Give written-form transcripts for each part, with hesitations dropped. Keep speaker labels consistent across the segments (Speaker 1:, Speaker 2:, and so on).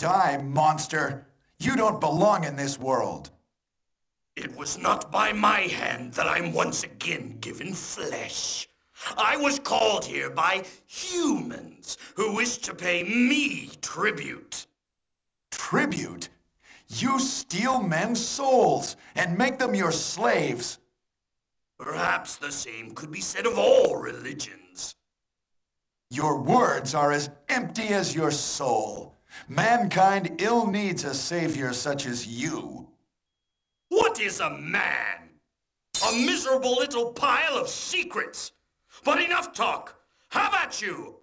Speaker 1: Die, monster! You don't belong in this world.
Speaker 2: It was not by my hand that I'm once again given flesh. I was called here by humans who wish to pay me tribute.
Speaker 1: Tribute? You steal men's souls and make them your slaves.
Speaker 2: Perhaps the same could be said of all religions.
Speaker 1: Your words are as empty as your soul. Mankind ill needs a savior such as you.
Speaker 2: What is a man? A miserable little pile of secrets. But enough talk. Have at you!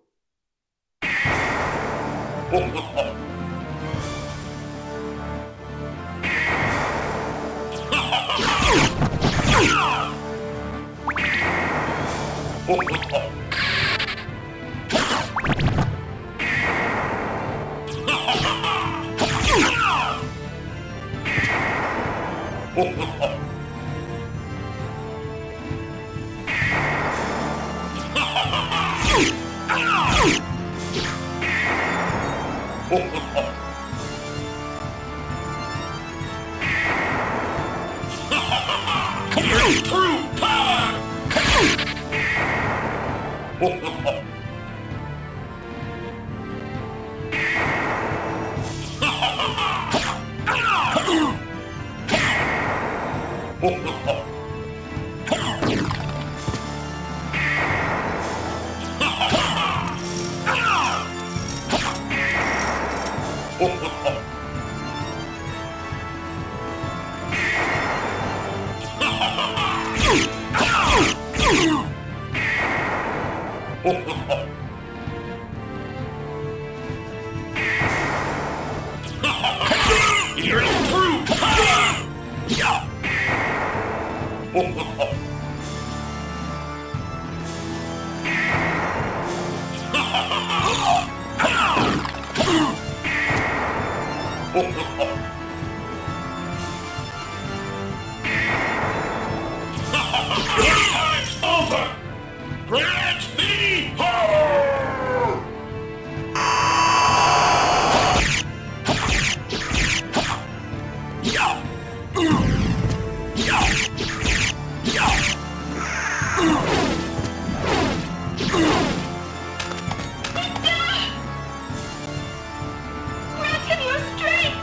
Speaker 2: True power! You're true power! Time's over! Grant me power!
Speaker 3: Grant him your strength!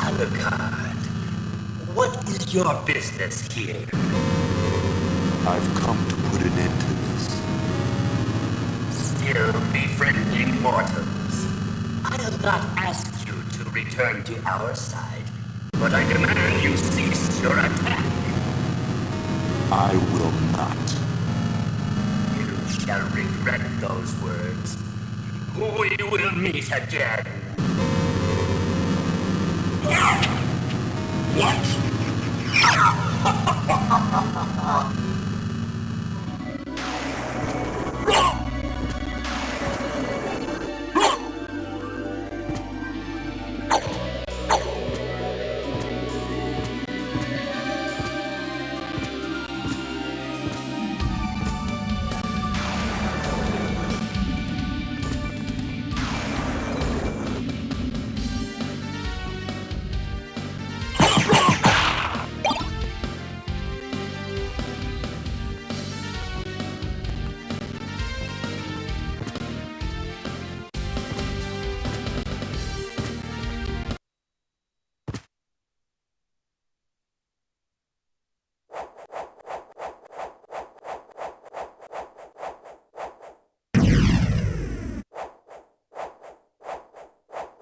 Speaker 3: Alucard, what is your business here?
Speaker 1: I've come to put an end to this.
Speaker 3: Still befriending mortals. I have not asked you to return to our side, but I demand you cease your attack.
Speaker 1: I will not.
Speaker 3: You shall regret those words. We will meet again.